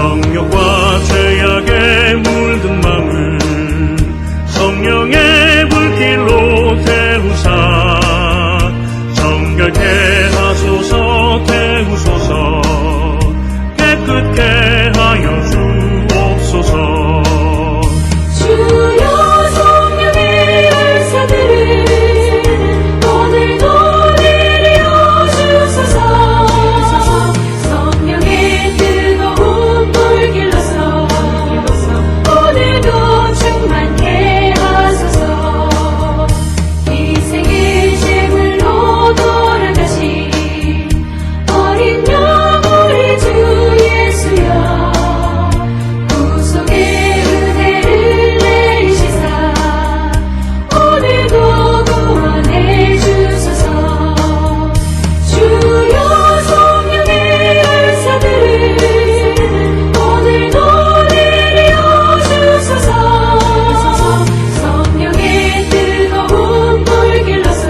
정욕과 죄악에 물든 마음을 성령의 불길로 태우사 정결케 하소서. 태우소서. 깨끗게 하여 주옵소서. 주여 성령의 열사들을 오늘도 내려 주소서. 성령의 뜨거운 불 길러서 오늘도 충만케 하소서. 희생의 제물로 돌아가신 어린 양 우리 주 예수여, 구속의 은혜를 내리시사 오늘도 구원해 주소서. 주여 성령의 열사들을 오늘도 내려 주소서. 성령의 뜨거운 불 길러서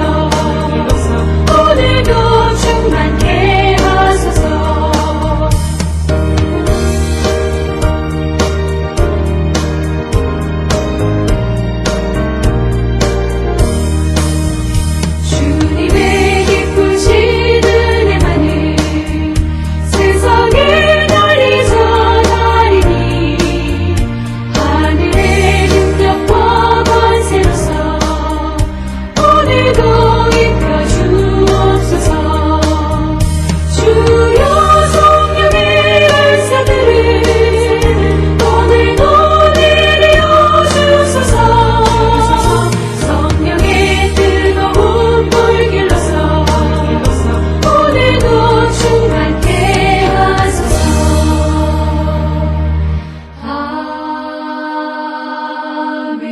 오늘도 충만케 하소서. 주님의 기쁘신 은혜만을 세상에 널리 전하리니 하늘의 능력과 권세로서 오늘도 입혀 주옵소서. 주여 성령의 열사들을 오늘도 내려 주소서. 성령의 뜨거운 불 길러서 오늘도 충만케 하소서. 아멘.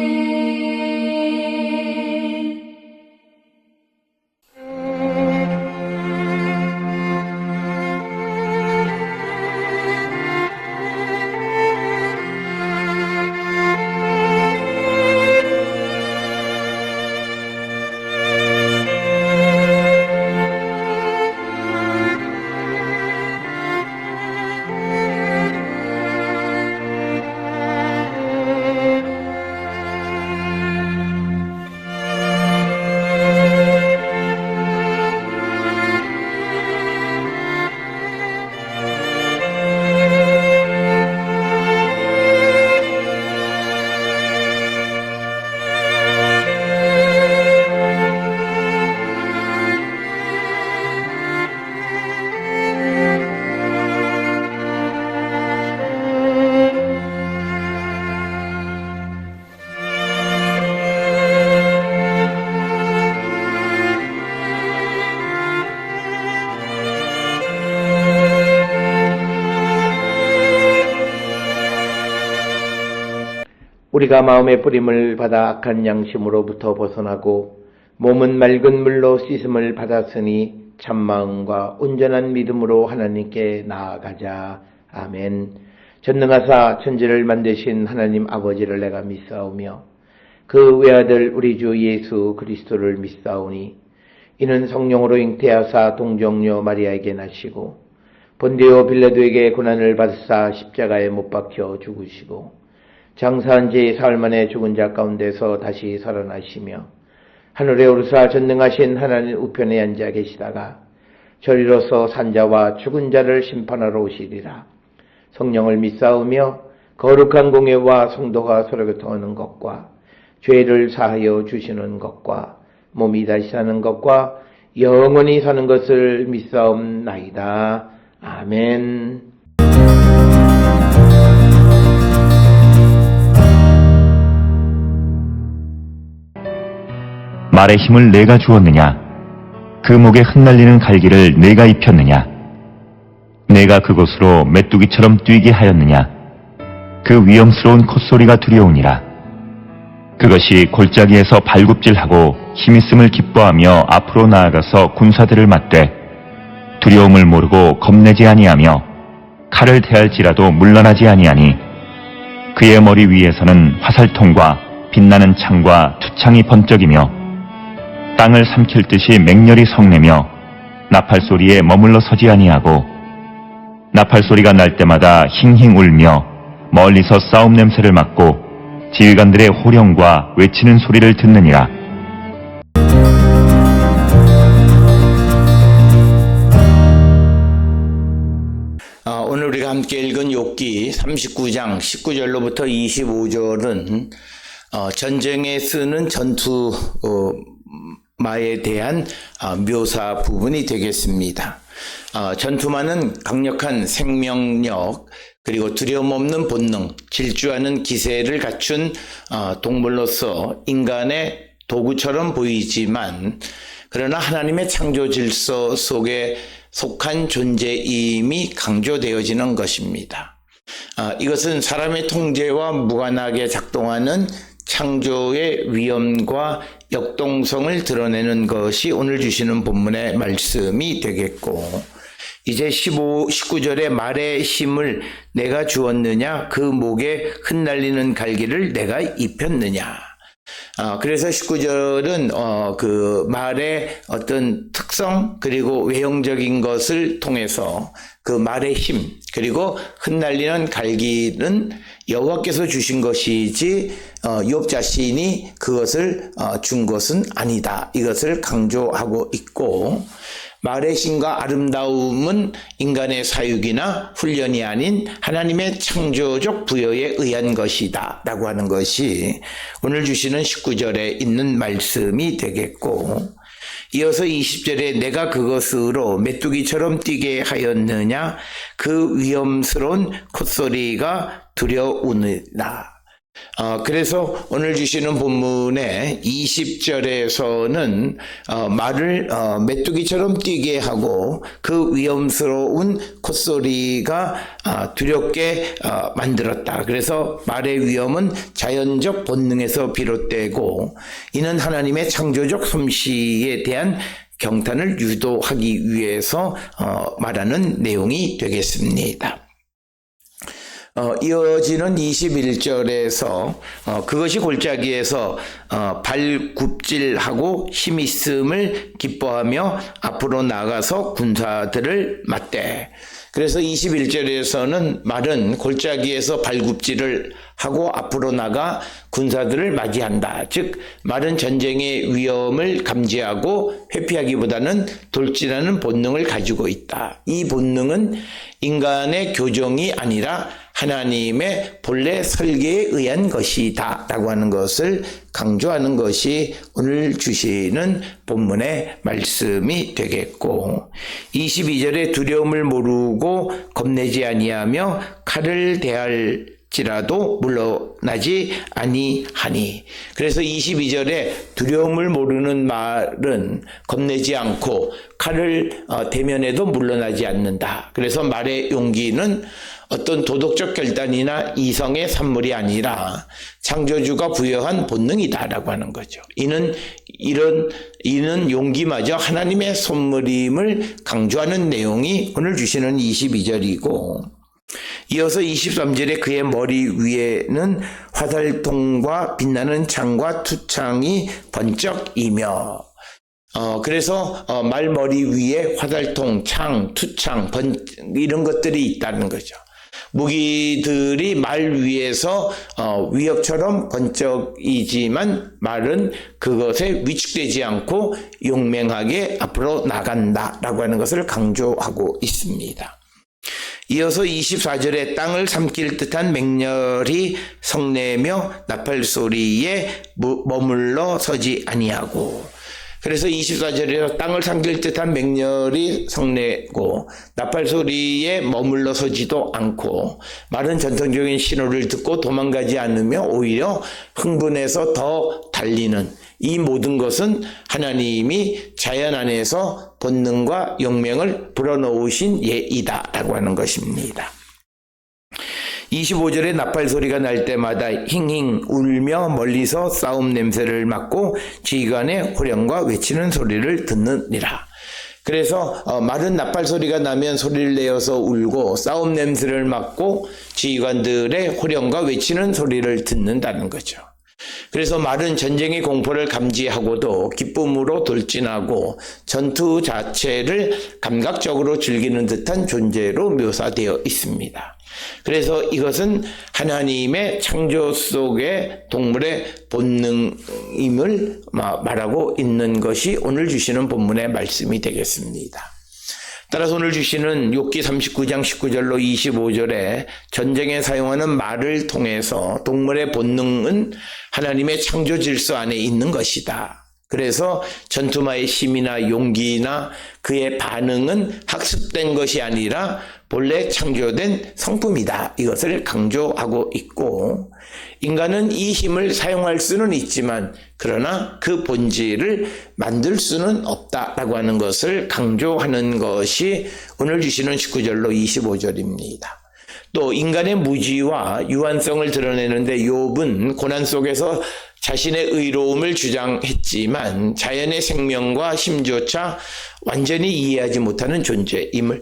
우리가 마음의 뿌림을 받아 악한 양심으로부터 벗어나고 몸은 맑은 물로 씻음을 받았으니 참마음과 온전한 믿음으로 하나님께 나아가자. 아멘. 전능하사 천지를 만드신 하나님 아버지를 내가 믿사오며 그 외아들 우리 주 예수 그리스도를 믿사오니 이는 성령으로 잉태하사 동정녀 마리아에게 나시고 본디오 빌라도에게 고난을 받으사 십자가에 못 박혀 죽으시고 장사한 지 사흘 만에 죽은 자 가운데서 다시 살아나시며 하늘에 오르사 전능하신 하나님 우편에 앉아 계시다가 저리로서 산자와 죽은 자를 심판하러 오시리라. 성령을 믿사오며 거룩한 공예와 성도가 서로 교통하는 것과 죄를 사하여 주시는 것과 몸이 다시 사는 것과 영원히 사는 것을 믿사옵나이다. 아멘. 말의 힘을 내가 주었느냐? 그 목에 흩날리는 갈기를 내가 입혔느냐? 내가 그곳으로 메뚜기처럼 뛰게 하였느냐? 그 위험스러운 콧소리가 두려우니라. 그것이 골짜기에서 발굽질하고 힘있음을 기뻐하며 앞으로 나아가서 군사들을 맞대 두려움을 모르고 겁내지 아니하며 칼을 대할지라도 물러나지 아니하니 그의 머리 위에서는 화살통과 빛나는 창과 투창이 번쩍이며 땅을 삼킬 듯이 맹렬히 성내며 나팔 소리에 머물러 서지 아니하고 나팔 소리가 날 때마다 힝힝 울며 멀리서 싸움 냄새를 맡고 지휘관들의 호령과 외치는 소리를 듣느니라. 오늘 우리가 함께 읽은 욥기 39장 19절로부터 25절은 전쟁에 쓰는 전투마에 대한 묘사 부분이 되겠습니다. 전투마는 강력한 생명력, 그리고 두려움 없는 본능, 질주하는 기세를 갖춘 동물로서 인간의 도구처럼 보이지만, 그러나 하나님의 창조 질서 속에 속한 존재임이 강조되어지는 것입니다. 이것은 사람의 통제와 무관하게 작동하는 창조의 위엄과 역동성을 드러내는 것이 오늘 주시는 본문의 말씀이 되겠고, 이제 19절의 말의 힘을 내가 주었느냐, 그 목에 흩날리는 갈기를 내가 입혔느냐. 그래서 19절은 그 말의 어떤 특성, 그리고 외형적인 것을 통해서 그 말의 힘, 그리고 흩날리는 갈기는 여호와께서 주신 것이지 욥 자신이 그것을 준 것은 아니다, 이것을 강조하고 있고, 말의 힘과 아름다움은 인간의 사육이나 훈련이 아닌 하나님의 창조적 부여에 의한 것이다 라고 하는 것이 오늘 주시는 19절에 있는 말씀이 되겠고, 이어서 20절에 내가 그것으로 메뚜기처럼 뛰게 하였느냐, 그 위험스러운 콧소리가 두려우느라. 그래서 오늘 주시는 본문의 20절에서는 말을 메뚜기처럼 뛰게 하고 그 위험스러운 콧소리가 두렵게 만들었다. 그래서 말의 위험은 자연적 본능에서 비롯되고, 이는 하나님의 창조적 솜씨에 대한 경탄을 유도하기 위해서 말하는 내용이 되겠습니다. 이어지는 21절에서 그것이 골짜기에서 발굽질하고 힘있음을 기뻐하며 앞으로 나가서 군사들을 맞대. 그래서 21절에서는 말은 골짜기에서 발굽질을 하고 앞으로 나가 군사들을 맞이한다. 즉 말은 전쟁의 위험을 감지하고 회피하기보다는 돌진하는 본능을 가지고 있다. 이 본능은 인간의 교정이 아니라 하나님의 본래 설계에 의한 것이다 라고 하는 것을 강조하는 것이 오늘 주시는 본문의 말씀이 되겠고, 22절에 두려움을 모르고 겁내지 아니하며 칼을 대할지라도 물러나지 아니하니. 그래서 22절에 두려움을 모르는 말은 겁내지 않고 칼을 대면해도 물러나지 않는다. 그래서 말의 용기는 어떤 도덕적 결단이나 이성의 산물이 아니라 창조주가 부여한 본능이다라고 하는 거죠. 이는 용기마저 하나님의 선물임을 강조하는 내용이 오늘 주시는 22절이고, 이어서 23절에 그의 머리 위에는 화살통과 빛나는 창과 투창이 번쩍이며. 그래서 말머리 위에 화살통, 창, 투창, 이런 것들이 있다는 거죠. 무기들이 말 위에서 위협처럼 번쩍이지만 말은 그것에 위축되지 않고 용맹하게 앞으로 나간다라고 하는 것을 강조하고 있습니다. 이어서 24절에 땅을 삼킬 듯한 맹렬히 성내며 나팔 소리에 머물러 서지 아니하고. 그래서 24절에서 땅을 삼킬 듯한 맹렬히 성내고 나팔 소리에 머물러 서지도 않고, 말은 전통적인 신호를 듣고 도망가지 않으며 오히려 흥분해서 더 달리는, 이 모든 것은 하나님이 자연 안에서 본능과 용맹을 불어넣으신 예이다 라고 하는 것입니다. 25절에 나팔 소리가 날 때마다 힝힝 울며 멀리서 싸움 냄새를 맡고 지휘관의 호령과 외치는 소리를 듣느니라. 그래서 말은 나팔 소리가 나면 소리를 내어서 울고 싸움 냄새를 맡고 지휘관들의 호령과 외치는 소리를 듣는다는 거죠. 그래서 말은 전쟁의 공포를 감지하고도 기쁨으로 돌진하고 전투 자체를 감각적으로 즐기는 듯한 존재로 묘사되어 있습니다. 그래서 이것은 하나님의 창조 속의 동물의 본능임을 말하고 있는 것이 오늘 주시는 본문의 말씀이 되겠습니다. 따라서 오늘 주시는 욥기 39장 19절로 25절에 전쟁에 사용하는 말을 통해서 동물의 본능은 하나님의 창조 질서 안에 있는 것이다. 그래서 전투마의 힘이나 용기나 그의 반응은 학습된 것이 아니라 본래 창조된 성품이다. 이것을 강조하고 있고, 인간은 이 힘을 사용할 수는 있지만 그러나 그 본질을 만들 수는 없다라고 하는 것을 강조하는 것이 오늘 주시는 19절로 25절입니다. 또 인간의 무지와 유한성을 드러내는데 욥은 고난 속에서 자신의 의로움을 주장했지만 자연의 생명과 힘조차 완전히 이해하지 못하는 존재임을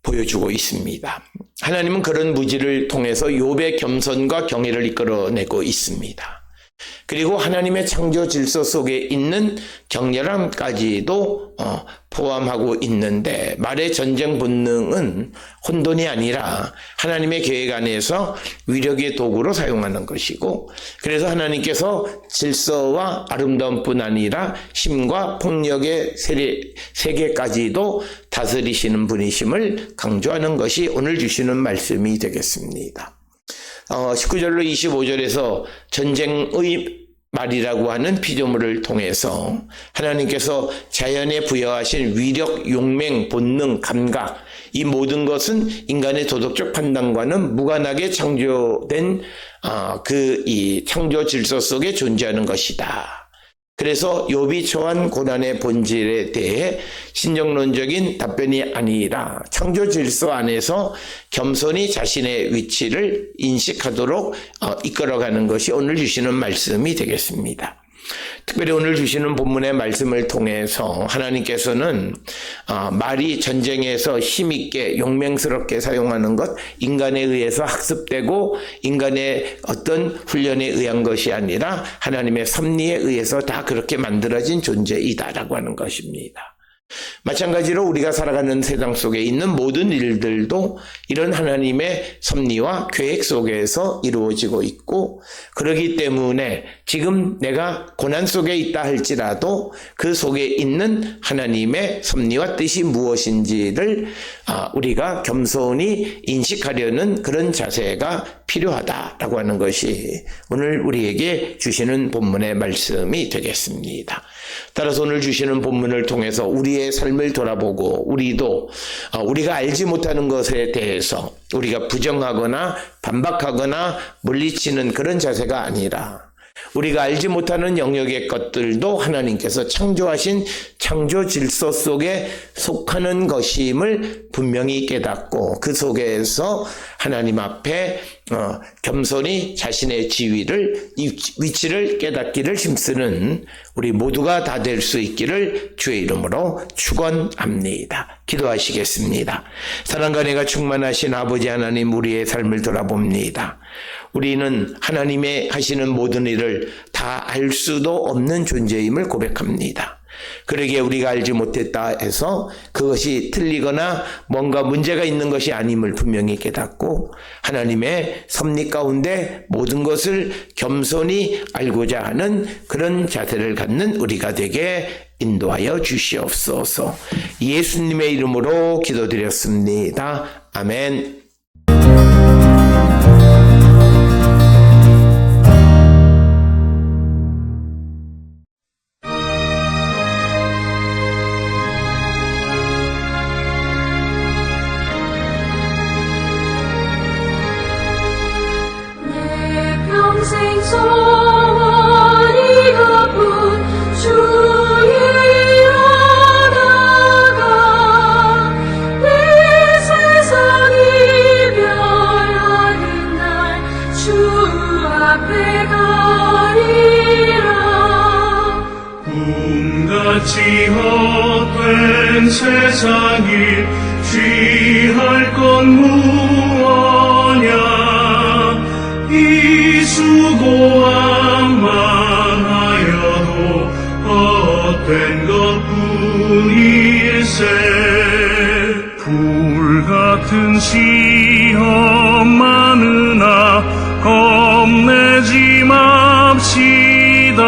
보여주고 있습니다. 하나님은 그런 무지를 통해서 욥의 겸손과 경외를 이끌어내고 있습니다. 그리고 하나님의 창조 질서 속에 있는 격렬함까지도 포함하고 있는데, 말의 전쟁 본능은 혼돈이 아니라 하나님의 계획 안에서 위력의 도구로 사용하는 것이고, 그래서 하나님께서 질서와 아름다움뿐 아니라 힘과 폭력의 세계까지도 다스리시는 분이심을 강조하는 것이 오늘 주시는 말씀이 되겠습니다. 19절로 25절에서 전쟁의 말이라고 하는 피조물을 통해서 하나님께서 자연에 부여하신 위력, 용맹, 본능, 감각, 이 모든 것은 인간의 도덕적 판단과는 무관하게 창조된 이 창조 질서 속에 존재하는 것이다. 그래서 욥이 처한 고난의 본질에 대해 신정론적인 답변이 아니라 창조 질서 안에서 겸손히 자신의 위치를 인식하도록 이끌어가는 것이 오늘 주시는 말씀이 되겠습니다. 특별히 오늘 주시는 본문의 말씀을 통해서 하나님께서는 말이 전쟁에서 힘있게 용맹스럽게 사용하는 것, 인간에 의해서 학습되고 인간의 어떤 훈련에 의한 것이 아니라 하나님의 섭리에 의해서 다 그렇게 만들어진 존재이다라고 하는 것입니다. 마찬가지로 우리가 살아가는 세상 속에 있는 모든 일들도 이런 하나님의 섭리와 계획 속에서 이루어지고 있고, 그렇기 때문에 지금 내가 고난 속에 있다 할지라도 그 속에 있는 하나님의 섭리와 뜻이 무엇인지를 우리가 겸손히 인식하려는 그런 자세가 필요하다라고 하는 것이 오늘 우리에게 주시는 본문의 말씀이 되겠습니다. 따라서 오늘 주시는 본문을 통해서 우리의 삶을 돌아보고 우리가 알지 못하는 것에 대해서 우리가 부정하거나 반박하거나 물리치는 그런 자세가 아니라 우리가 알지 못하는 영역의 것들도 하나님께서 창조하신 창조 질서 속에 속하는 것임을 분명히 깨닫고 그 속에서 하나님 앞에 겸손히 자신의 위치를 깨닫기를 힘쓰는 우리 모두가 다 될 수 있기를 주의 이름으로 축원합니다. 기도하시겠습니다. 사랑과 은혜가 충만하신 아버지 하나님, 우리의 삶을 돌아봅니다. 우리는 하나님의 하시는 모든 일을 다 알 수도 없는 존재임을 고백합니다. 그러기에 우리가 알지 못했다 해서 그것이 틀리거나 뭔가 문제가 있는 것이 아님을 분명히 깨닫고 하나님의 섭리 가운데 모든 것을 겸손히 알고자 하는 그런 자세를 갖는 우리가 되게 인도하여 주시옵소서. 예수님의 이름으로 기도드렸습니다. 아멘. 평생 소원이 가쁜 주의 나라가 내 세상 이별하는 날 주 앞에 가리라. 꿈같이 헛된 세상이 취할 건 무엇냐, 이 수고한 마음 같은 시험 많으나 겁내지 맙시다.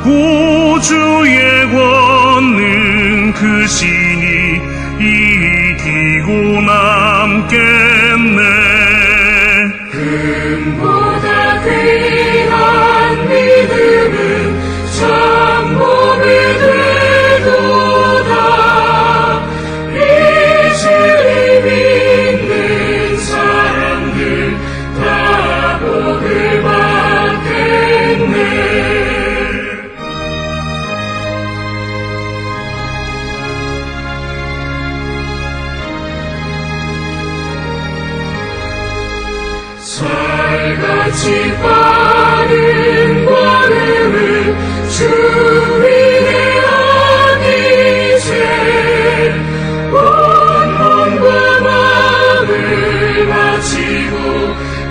구주의 권능 크시니 이기고 남겠네. 보다 귀한 믿음은 참복이 되도다. 이주를 믿는 사람들 다 복을 받겠네. 살같이 빠른 걸음을 주님의 아기새 온 몸과 마음을 바치고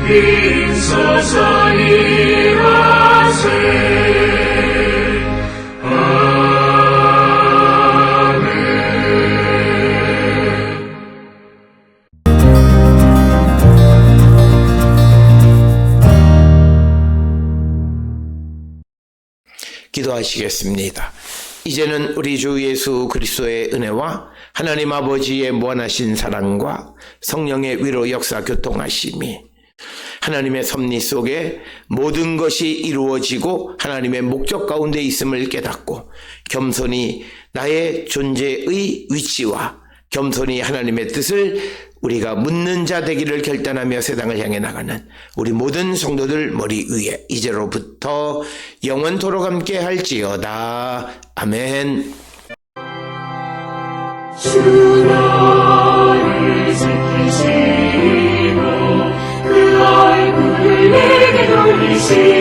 힘써서 일하세. 기도하시겠습니다. 이제는 우리 주 예수 그리스도의 은혜와 하나님 아버지의 무한하신 사랑과 성령의 위로 역사 교통하심이 하나님의 섭리 속에 모든 것이 이루어지고 하나님의 목적 가운데 있음을 깨닫고 겸손히 나의 존재의 위치와 겸손히 하나님의 뜻을 우리가 묻는 자 되기를 결단하며 세상을 향해 나가는 우리 모든 성도들 머리 위에 이제로부터 영원토록 함께 할지어다. 아멘. 주 너를 지키시고 그 얼굴을 내게 돌리시고